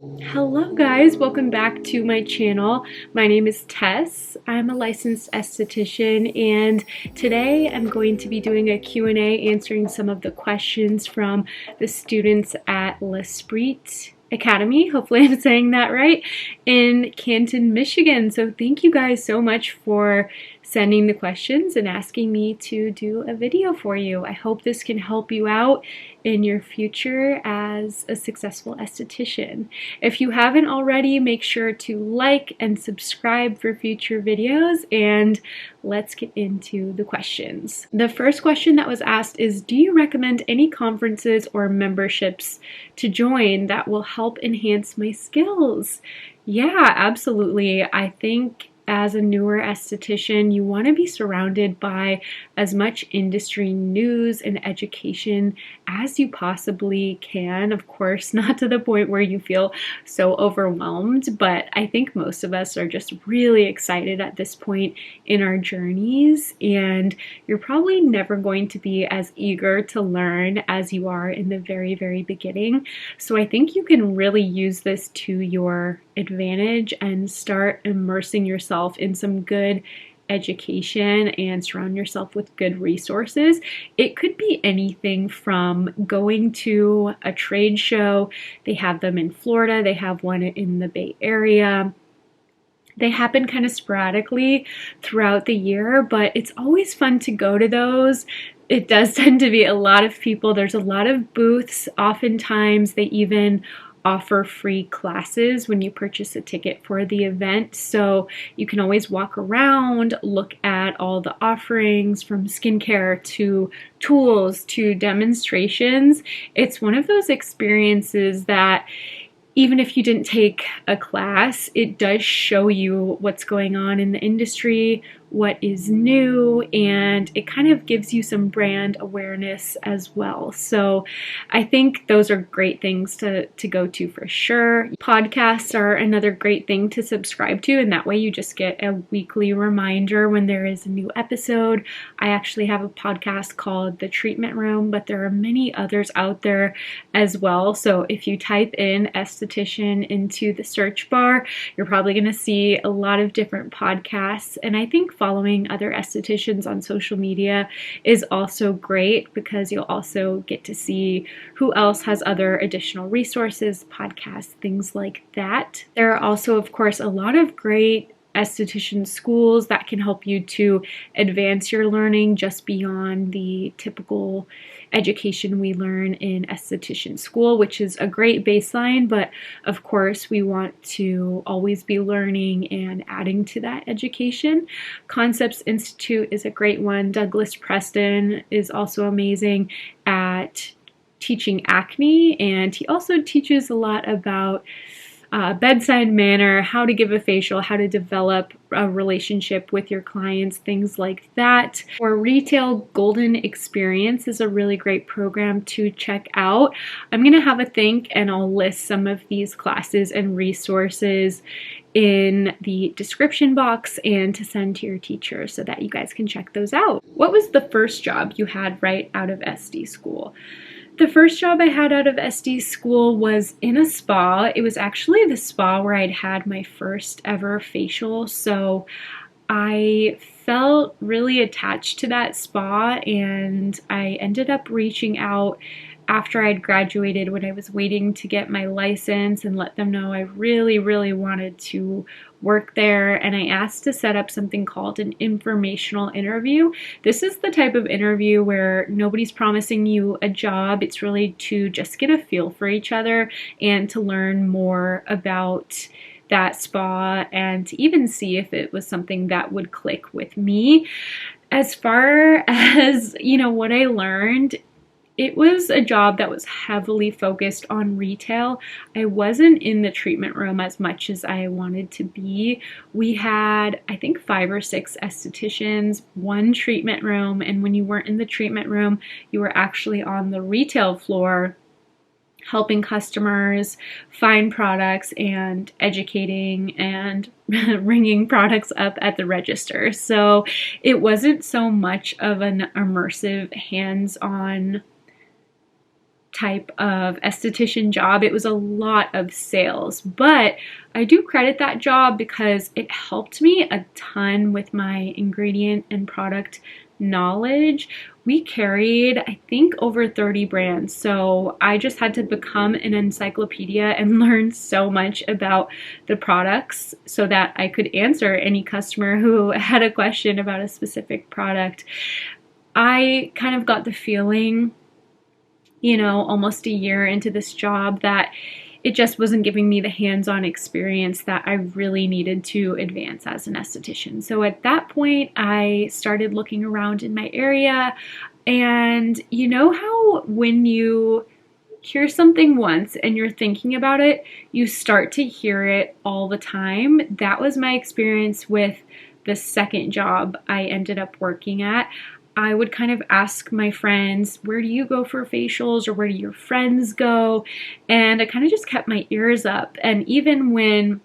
Hello guys, welcome back to my channel. My name is Tess. I'm a licensed esthetician and today I'm going to be doing a Q&A answering some of the questions from the students at L'Esprit Academy, hopefully I'm saying that right, in Canton, Michigan. So thank you guys so much for sending the questions and asking me to do a video for you. I hope this can help you out in your future as a successful esthetician. If you haven't already, make sure to like and subscribe for future videos, and let's get into the questions. The first question that was asked is, do you recommend any conferences or memberships to join that will help enhance my skills? Yeah, absolutely. I think as a newer esthetician, you want to be surrounded by as much industry news and education as you possibly can. Of course, not to the point where you feel so overwhelmed, but I think most of us are just really excited at this point in our journeys, and you're probably never going to be as eager to learn as you are in the very, very beginning. So I think you can really use this to your advantage and start immersing yourself in some good education and surround yourself with good resources. It could be anything from going to a trade show. They have them in Florida, they have one in the Bay Area. They happen kind of sporadically throughout the year, but it's always fun to go to those. It does tend to be a lot of people. There's a lot of booths. Oftentimes they even offer free classes when you purchase a ticket for the event. So you can always walk around, look at all the offerings from skincare to tools to demonstrations. It's one of those experiences that even if you didn't take a class, it does show you what's going on in the industry, what is new, and it kind of gives you some brand awareness as well. So I think those are great things to go to for sure. Podcasts are another great thing to subscribe to, and that way you just get a weekly reminder when there is a new episode. I actually have a podcast called The Treatment Room, but there are many others out there as well. So if you type in esthetician into the search bar, you're probably going to see a lot of different podcasts, and I think following other estheticians on social media is also great because you'll also get to see who else has other additional resources, podcasts, things like that. There are also, of course, a lot of great esthetician schools that can help you to advance your learning just beyond the typical education we learn in esthetician school, which is a great baseline, but of course we want to always be learning and adding to that education. Concepts Institute is a great one. Douglas Preston is also amazing at teaching acne, and he also teaches a lot about bedside manner, how to give a facial, how to develop a relationship with your clients, things like that. For retail, Golden Experience is a really great program to check out. I'm going to have a think and I'll list some of these classes and resources in the description box and to send to your teacher so that you guys can check those out. What was the first job you had right out of Esty school? The first job I had out of Esty school was in a spa. It was actually the spa where I'd had my first ever facial, so I felt really attached to that spa, and I ended up reaching out after I'd graduated when I was waiting to get my license and let them know I really, really wanted to work there, and I asked to set up something called an informational interview. This is the type of interview where nobody's promising you a job. It's really to just get a feel for each other and to learn more about that spa and to even see if it was something that would click with me. As far as, what I learned, it was a job that was heavily focused on retail. I wasn't in the treatment room as much as I wanted to be. We had, I think, 5 or 6 estheticians, one treatment room, and when you weren't in the treatment room, you were actually on the retail floor helping customers find products and educating and ringing products up at the register. So it wasn't so much of an immersive hands-on type of esthetician job. It was a lot of sales, but I do credit that job because it helped me a ton with my ingredient and product knowledge. We carried, I think, over 30 brands, so I just had to become an encyclopedia and learn so much about the products so that I could answer any customer who had a question about a specific product. I kind of got the feeling, you know, almost a year into this job that it just wasn't giving me the hands-on experience that I really needed to advance as an esthetician. So at that point, I started looking around in my area, and you know how when you hear something once and you're thinking about it, you start to hear it all the time? That was my experience with the second job I ended up working at. I would kind of ask my friends, where do you go for facials, or where do your friends go? And I kind of just kept my ears up. And even when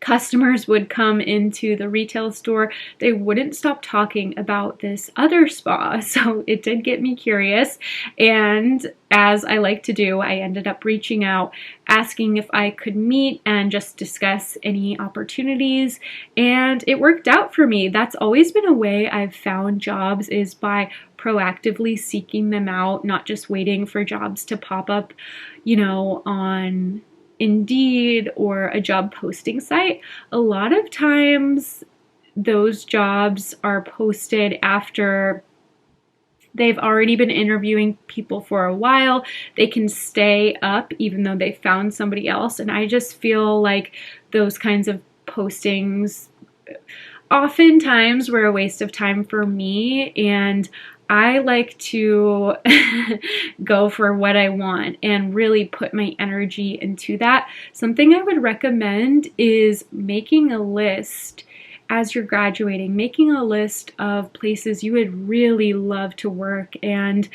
customers would come into the retail store, they wouldn't stop talking about this other spa. So it did get me curious. And as I like to do, I ended up reaching out, asking if I could meet and just discuss any opportunities. And it worked out for me. That's always been a way I've found jobs, is by proactively seeking them out, not just waiting for jobs to pop up, you know, on Indeed or a job posting site. A lot of times those jobs are posted after they've already been interviewing people for a while. They can stay up even though they found somebody else. And I just feel like those kinds of postings oftentimes were a waste of time for me, and I like to go for what I want and really put my energy into that. Something I would recommend is making a list as you're graduating, making a list of places you would really love to work, and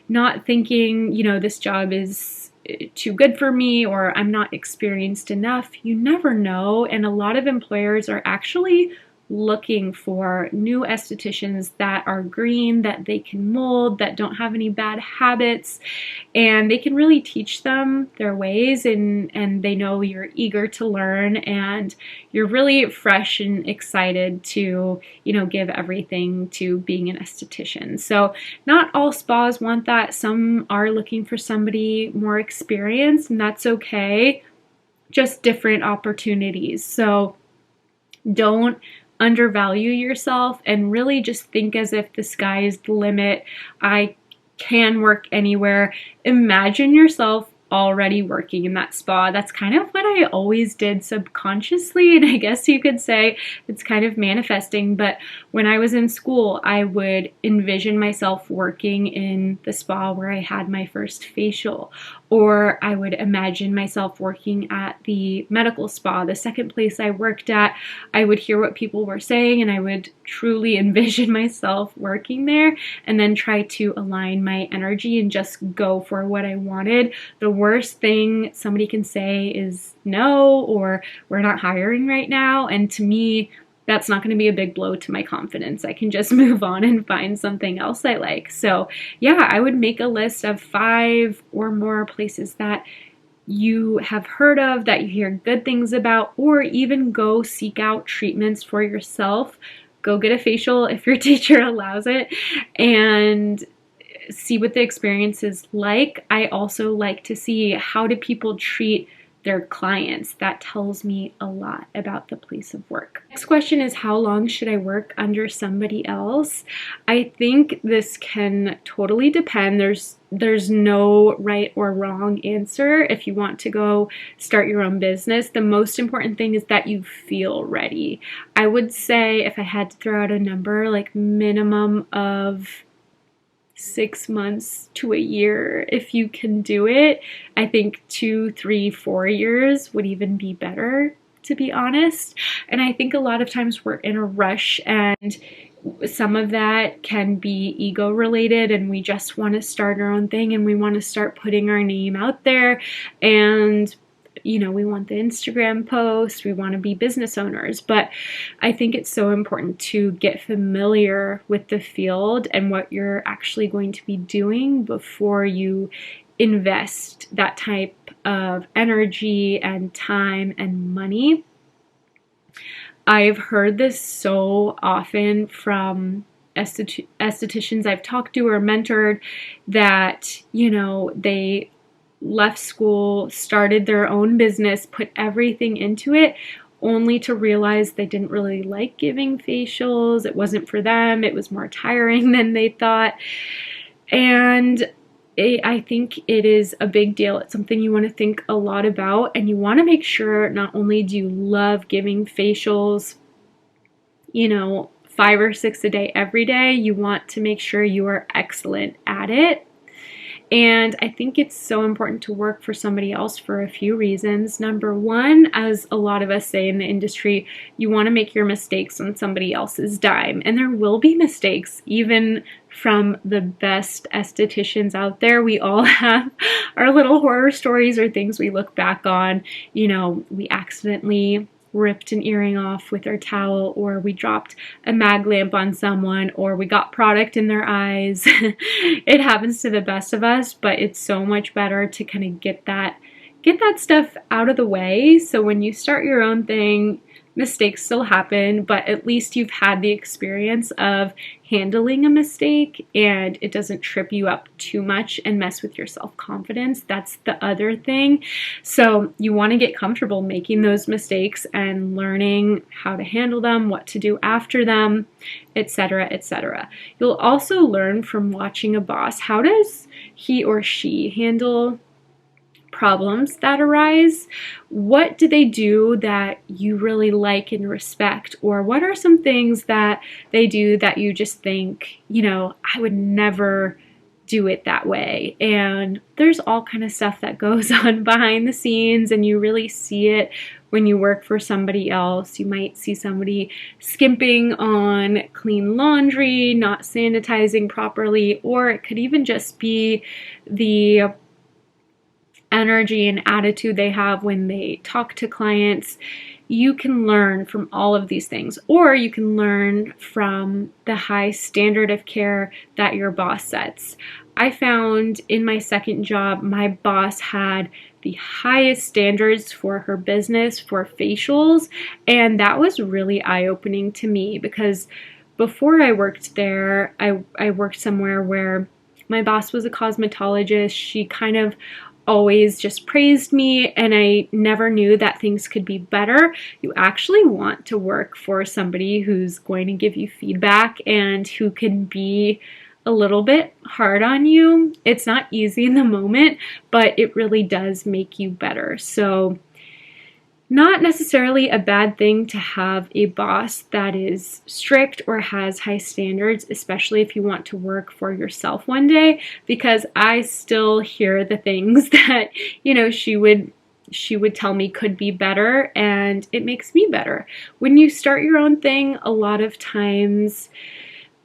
not thinking, you know, this job is too good for me or I'm not experienced enough. You never know, and a lot of employers are actually looking for new estheticians that are green, that they can mold, that don't have any bad habits, and they can really teach them their ways, and they know you're eager to learn and you're really fresh and excited to, you know, give everything to being an esthetician. So not all spas want that. Some are looking for somebody more experienced, and that's okay. Just different opportunities. So don't undervalue yourself, and really just think as if the sky is the limit. I can work anywhere. Imagine yourself already working in that spa. That's kind of what I always did subconsciously, and I guess you could say it's kind of manifesting. But when I was in school, I would envision myself working in the spa where I had my first facial, or I would imagine myself working at the medical spa, the second place I worked at. I would hear what people were saying, and I would truly envision myself working there, and then try to align my energy and just go for what I wanted. The worst thing somebody can say is no, or we're not hiring right now. And to me, that's not going to be a big blow to my confidence. I can just move on and find something else I like. So yeah, I would make a list of 5 or more places that you have heard of, that you hear good things about, or even go seek out treatments for yourself. Go get a facial if your teacher allows it, and see what the experience is like. I also like to see, how do people treat their clients? That tells me a lot about the place of work. Next question is, how long should I work under somebody else? I think this can totally depend. There's no right or wrong answer. If you want to go start your own business, the most important thing is that you feel ready. I would say, if I had to throw out a number, like minimum of 6 months to a year. If you can do it, I think 2, 3, 4 years would even be better, to be honest. And I think a lot of times we're in a rush, and some of that can be ego related, and we just want to start our own thing, and we want to start putting our name out there, and you know, we want the Instagram post, we want to be business owners. But I think it's so important to get familiar with the field and what you're actually going to be doing before you invest that type of energy and time and money. I've heard this so often from estheticians I've talked to or mentored that, you know, they left school, started their own business, put everything into it, only to realize they didn't really like giving facials. It wasn't for them. It was more tiring than they thought. And I think it is a big deal. It's something you want to think a lot about, and you want to make sure not only do you love giving facials, you know, 5 or 6 a day every day, you want to make sure you are excellent at it. And I think it's so important to work for somebody else for a few reasons. Number one, as a lot of us say in the industry, you want to make your mistakes on somebody else's dime. And there will be mistakes, even from the best estheticians out there. We all have our little horror stories or things we look back on. You know, we accidentally ripped an earring off with our towel, or we dropped a mag lamp on someone, or we got product in their eyes. It happens to the best of us, but it's so much better to kind of get that stuff out of the way. So when you start your own thing, mistakes still happen, but at least you've had the experience of handling a mistake and it doesn't trip you up too much and mess with your self-confidence. That's the other thing. So you want to get comfortable making those mistakes and learning how to handle them, what to do after them, etc., etc. You'll also learn from watching a boss. How does he or she handle problems that arise? What do they do that you really like and respect? Or what are some things that they do that you just think, you know, I would never do it that way? And there's all kind of stuff that goes on behind the scenes, and you really see it when you work for somebody else. You might see somebody skimping on clean laundry, not sanitizing properly, or it could even just be the energy and attitude they have when they talk to clients. You can learn from all of these things, or you can learn from the high standard of care that your boss sets. I found in my second job, my boss had the highest standards for her business for facials, and that was really eye-opening to me, because before I worked there, I worked somewhere where my boss was a cosmetologist. She kind of always just praised me, and I never knew that things could be better. You actually want to work for somebody who's going to give you feedback and who can be a little bit hard on you. It's not easy in the moment, but it really does make you better. So not necessarily a bad thing to have a boss that is strict or has high standards, especially if you want to work for yourself one day, because I still hear the things that, you know, she would tell me could be better, and it makes me better. When you start your own thing, a lot of times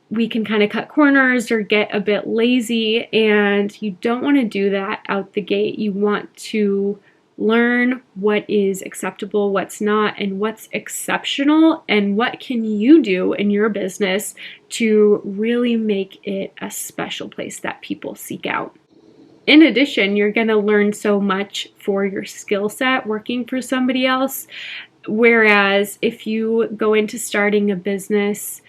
we can kind of cut corners or get a bit lazy, and you don't want to do that out the gate. You want to learn what is acceptable, what's not, and what's exceptional, and what can you do in your business to really make it a special place that people seek out. In addition, you're going to learn so much for your skill set working for somebody else, whereas if you go into starting a business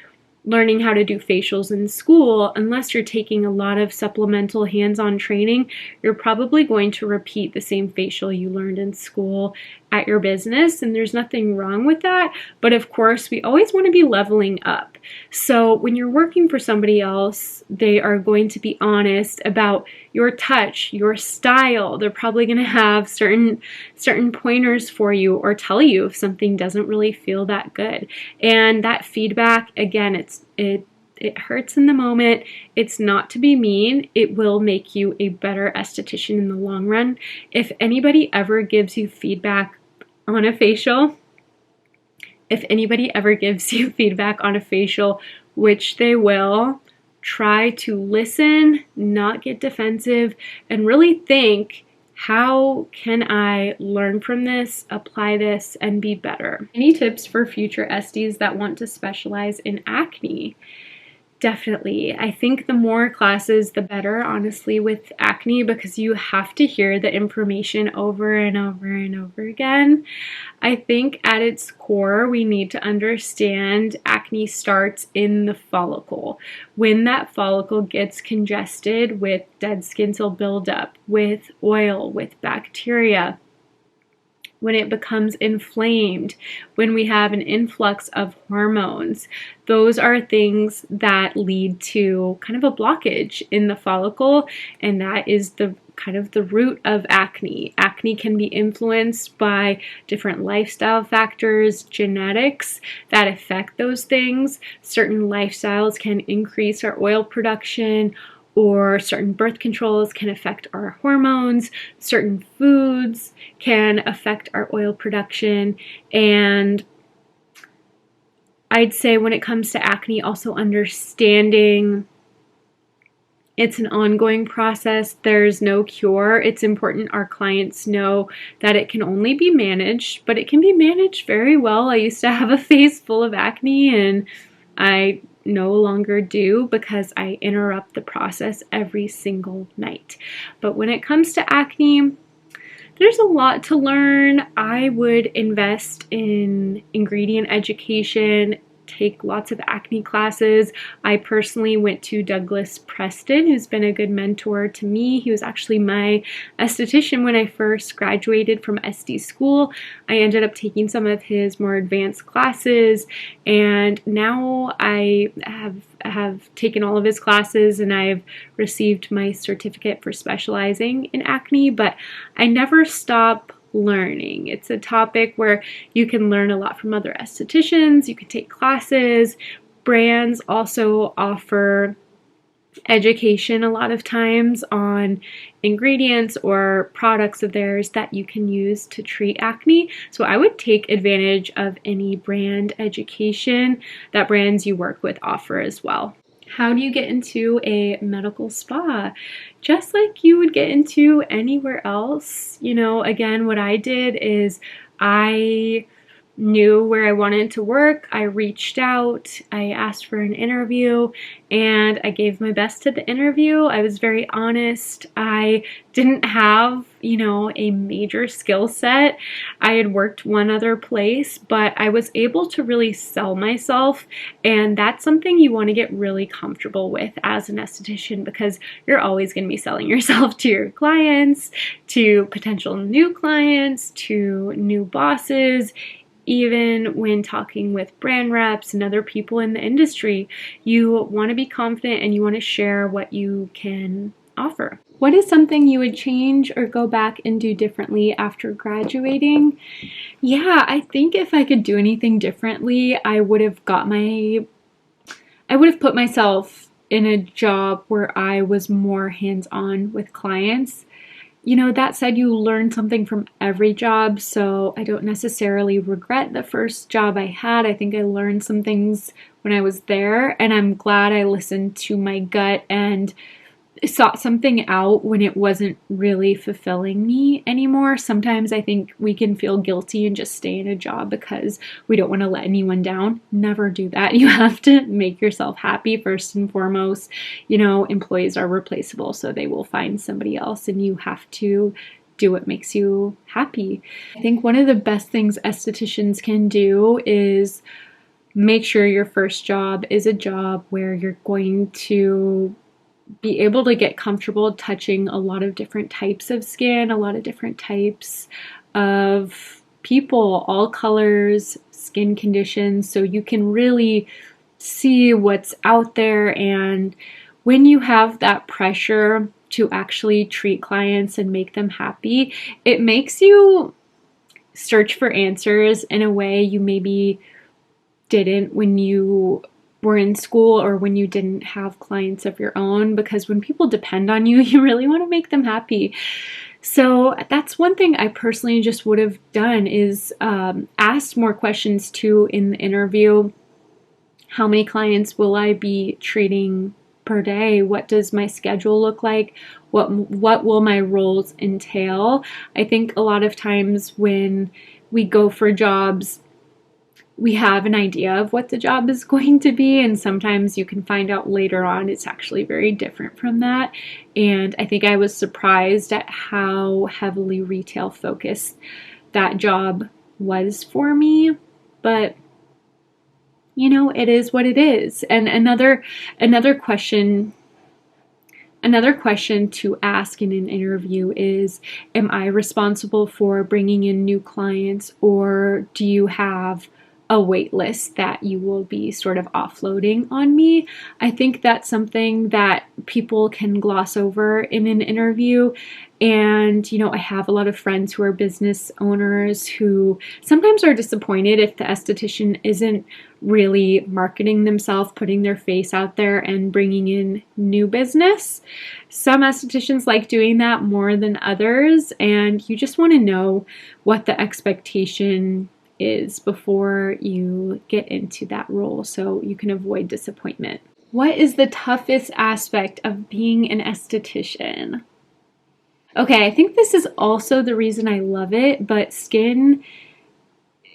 learning how to do facials in school, unless you're taking a lot of supplemental hands-on training, you're probably going to repeat the same facial you learned in school at your business, and there's nothing wrong with that. But of course, we always want to be leveling up. So when you're working for somebody else, they are going to be honest about your touch, your style. They're probably going to have certain pointers for you, or tell you if something doesn't really feel that good. And that feedback, again, it hurts in the moment. It's not to be mean. It will make you a better esthetician in the long run. If anybody ever gives you feedback on a facial, which they will, try to listen, not get defensive, and really think, how can I learn from this, apply this, and be better? Any tips for future Esties that want to specialize in acne? Definitely. I think the more classes, the better, honestly, with acne, because you have to hear the information over and over and over again. I think at its core, we need to understand acne starts in the follicle. When that follicle gets congested with dead skin cell buildup, with oil, with bacteria, when it becomes inflamed, when we have an influx of hormones, those are things that lead to kind of a blockage in the follicle, and that is the kind of the root of acne. Acne can be influenced by different lifestyle factors, genetics that affect those things. Certain lifestyles can increase our oil production, or certain birth controls can affect our hormones, certain foods can affect our oil production, and I'd say when it comes to acne, also understanding it's an ongoing process. There's no cure. It's important our clients know that it can only be managed, but it can be managed very well. I used to have a face full of acne, and I no longer do because I interrupt the process every single night. But when it comes to acne, there's a lot to learn. I would invest in ingredient education, take lots of acne classes. I personally went to Douglas Preston, who's been a good mentor to me. He was actually my esthetician when I first graduated from Esty school. I ended up taking some of his more advanced classes, and now I have taken all of his classes, and I've received my certificate for specializing in acne, but I never stop learning. It's a topic where you can learn a lot from other estheticians, you can take classes. Brands also offer education a lot of times on ingredients or products of theirs that you can use to treat acne. So I would take advantage of any brand education that brands you work with offer as well. How do you get into a medical spa? Just like you would get into anywhere else. You know, again, what I did is I knew where I wanted to work. I reached out, I asked for an interview, and I gave my best to the interview. I was very honest. I didn't have, a major skill set. I had worked one other place, but I was able to really sell myself, and that's something you want to get really comfortable with as an esthetician, because you're always going to be selling yourself to your clients, to potential new clients, to new bosses. Even when talking with brand reps and other people in the industry, you want to be confident and you want to share what you can offer. What is something you would change or go back and do differently after graduating? Yeah, I think if I could do anything differently, I would have put myself in a job where I was more hands-on with clients. That said, you learn something from every job, so I don't necessarily regret the first job I had. I think I learned some things when I was there, and I'm glad I listened to my gut and sought something out when it wasn't really fulfilling me anymore. Sometimes I think we can feel guilty and just stay in a job because we don't want to let anyone down. Never do that. You have to make yourself happy first and foremost. Employees are replaceable, so they will find somebody else, and you have to do what makes you happy. I think one of the best things estheticians can do is make sure your first job is a job where you're going to be able to get comfortable touching a lot of different types of skin, a lot of different types of people, all colors, skin conditions, so you can really see what's out there. And when you have that pressure to actually treat clients and make them happy, it makes you search for answers in a way you maybe didn't when you were in school or when you didn't have clients of your own, because when people depend on you, you really want to make them happy. So that's one thing I personally just would have done, is asked more questions too in the interview. How many clients will I be treating per day? What does my schedule look like? What will my roles entail? I think a lot of times when we go for jobs, we have an idea of what the job is going to be, and sometimes you can find out later on it's actually very different from that. And I think I was surprised at how heavily retail focused that job was for me, but you know, it is what it is. And another question to ask in an interview is, am I responsible for bringing in new clients, or do you have a wait list that you will be sort of offloading on me? I think that's something that people can gloss over in an interview. And, you know, I have a lot of friends who are business owners who sometimes are disappointed if the esthetician isn't really marketing themselves, putting their face out there and bringing in new business. Some estheticians like doing that more than others, and you just want to know what the expectation is before you get into that role so you can avoid disappointment. What is the toughest aspect of being an esthetician? Okay, I think this is also the reason I love it, but skin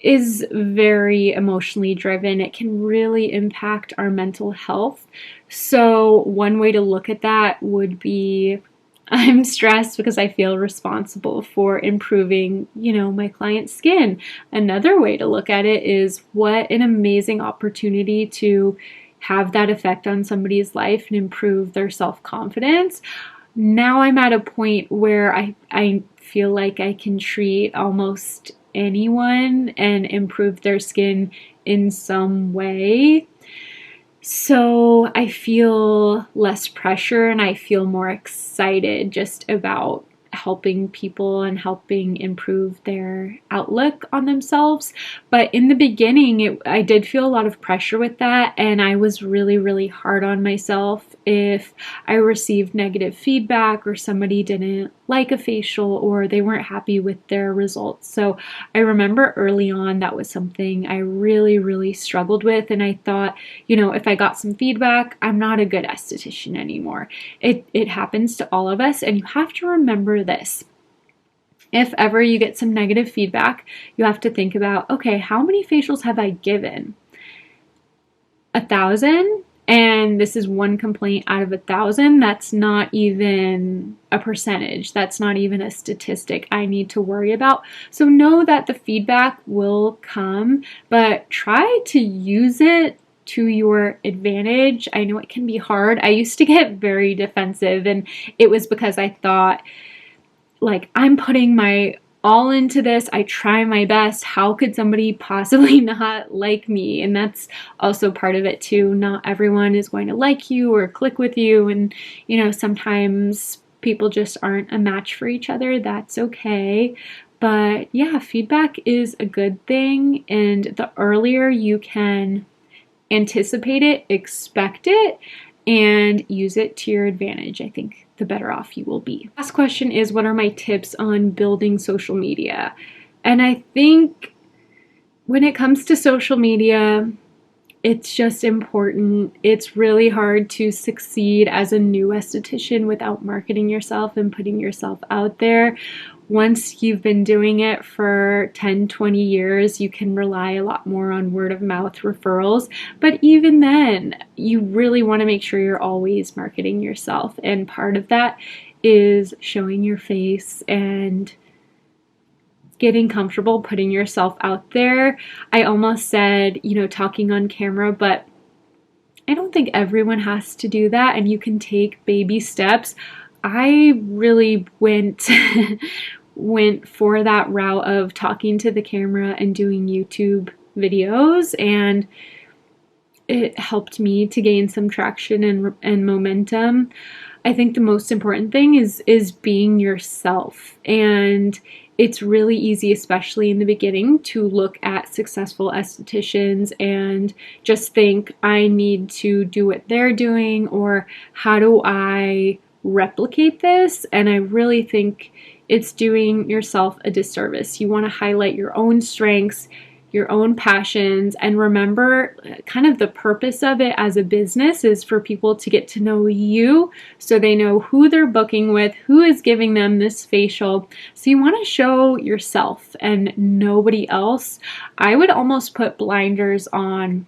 is very emotionally driven. It can really impact our mental health. So one way to look at that would be, I'm stressed because I feel responsible for improving, you know, my client's skin. Another way to look at it is, what an amazing opportunity to have that effect on somebody's life and improve their self-confidence. Now I'm at a point where I feel like I can treat almost anyone and improve their skin in some way. So I feel less pressure and I feel more excited just about helping people and helping improve their outlook on themselves. But in the beginning, I did feel a lot of pressure with that, and I was really, really hard on myself if I received negative feedback or somebody didn't like a facial or they weren't happy with their results. So I remember early on that was something I really, really struggled with, and I thought, you know, if I got some feedback, I'm not a good esthetician anymore. It happens to all of us, and you have to remember this. If ever you get some negative feedback, you have to think about, okay, how many facials have I given? 1,000? And this is one complaint out of 1,000. That's not even a percentage. That's not even a statistic I need to worry about. So know that the feedback will come, but try to use it to your advantage. I know it can be hard. I used to get very defensive, and it was because I thought, like, I'm putting my all into this. I try my best. How could somebody possibly not like me? And that's also part of it too. Not everyone is going to like you or click with you. And, you know, sometimes people just aren't a match for each other. That's okay. But yeah, feedback is a good thing. And the earlier you can anticipate it, expect it, and use it to your advantage, I think the better off you will be. Last question is, what are my tips on building social media? And I think when it comes to social media, it's just important. It's really hard to succeed as a new esthetician without marketing yourself and putting yourself out there. Once you've been doing it for 10, 20 years, you can rely a lot more on word of mouth referrals. But even then, you really want to make sure you're always marketing yourself. And part of that is showing your face and getting comfortable putting yourself out there. I almost said, you know, talking on camera, but I don't think everyone has to do that, and you can take baby steps. I really went for that route of talking to the camera and doing YouTube videos, and it helped me to gain some traction and momentum. I think the most important thing is being yourself, and it's really easy, especially in the beginning, to look at successful estheticians and just think, I need to do what they're doing, or how do I replicate this? And I really think it's doing yourself a disservice. You want to highlight your own strengths, your own passions. And remember, kind of the purpose of it as a business is for people to get to know you, so they know who they're booking with, who is giving them this facial. So you want to show yourself and nobody else. I would almost put blinders on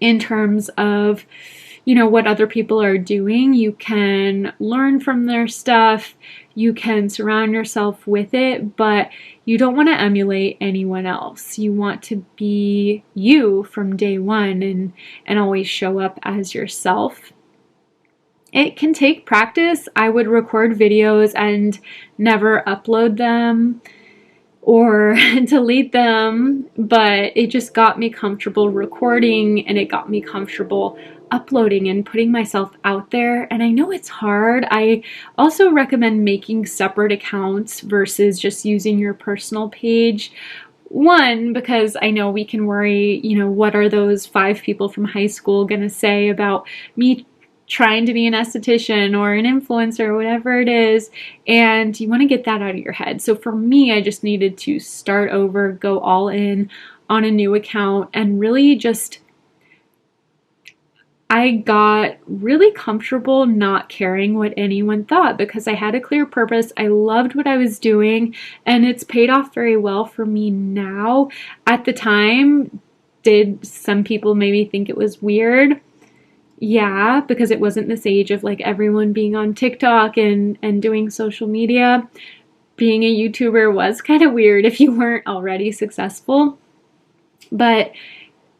in terms of, you know, what other people are doing. You can learn from their stuff, you can surround yourself with it, but you don't want to emulate anyone else. You want to be you from day one and always show up as yourself. It can take practice. I would record videos and never upload them or delete them, but it just got me comfortable recording, and it got me comfortable uploading and putting myself out there. And I know it's hard. I also recommend making separate accounts versus just using your personal page. One, because I know we can worry, you know, what are those 5 people from high school gonna say about me trying to be an esthetician or an influencer or whatever it is, and you want to get that out of your head. So for me, I just needed to start over, go all in on a new account, and really just, I got really comfortable not caring what anyone thought because I had a clear purpose. I loved what I was doing, and it's paid off very well for me now. At the time, did some people maybe think it was weird? Yeah, because it wasn't this age of like everyone being on TikTok and doing social media. Being a YouTuber was kind of weird if you weren't already successful, but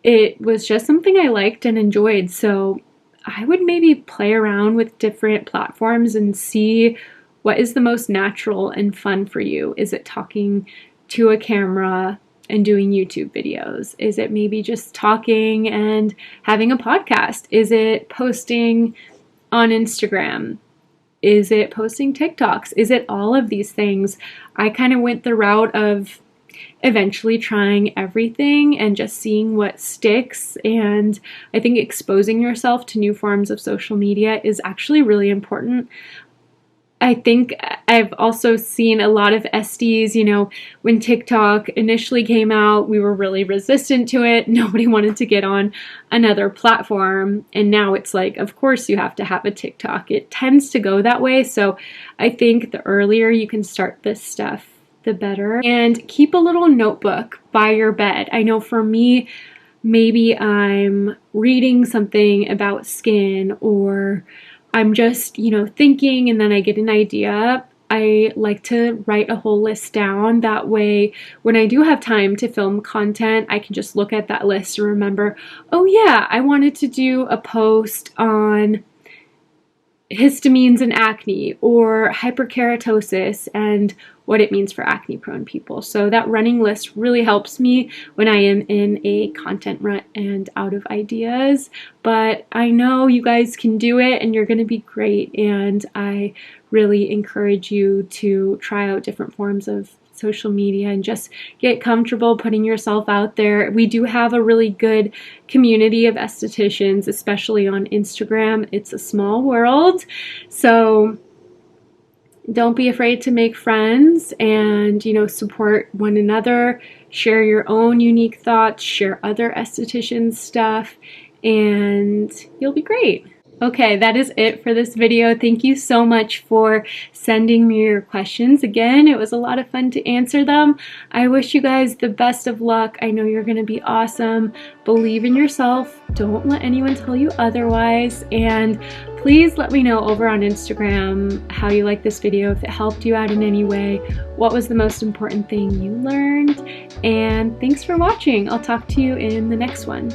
it was just something I liked and enjoyed. So I would maybe play around with different platforms and see what is the most natural and fun for you. Is it talking to a camera and doing YouTube videos? Is it maybe just talking and having a podcast? Is it posting on Instagram? Is it posting TikToks? Is it all of these things? I kind of went the route of eventually trying everything and just seeing what sticks. And I think exposing yourself to new forms of social media is actually really important. I think I've also seen a lot of Esties, you know, when TikTok initially came out, we were really resistant to it. Nobody wanted to get on another platform. And now it's like, of course you have to have a TikTok. It tends to go that way. So I think the earlier you can start this stuff, the better. And keep a little notebook by your bed. I know for me, maybe I'm reading something about skin, or I'm just, you know, thinking and then I get an idea. I like to write a whole list down. That way, when I do have time to film content, I can just look at that list and remember, oh yeah, I wanted to do a post on histamines and acne, or hyperkeratosis and what it means for acne prone people. So that running list really helps me when I am in a content rut and out of ideas. But I know you guys can do it and you're going to be great. And I really encourage you to try out different forms of social media and just get comfortable putting yourself out there. We do have a really good community of estheticians, especially on Instagram. It's a small world. So don't be afraid to make friends and, you know, support one another, share your own unique thoughts, share other estheticians' stuff, and you'll be great. Okay, that is it for this video. Thank you so much for sending me your questions. Again, it was a lot of fun to answer them. I wish you guys the best of luck. I know you're going to be awesome. Believe in yourself. Don't let anyone tell you otherwise. And please let me know over on Instagram how you liked this video, if it helped you out in any way, what was the most important thing you learned. And thanks for watching. I'll talk to you in the next one.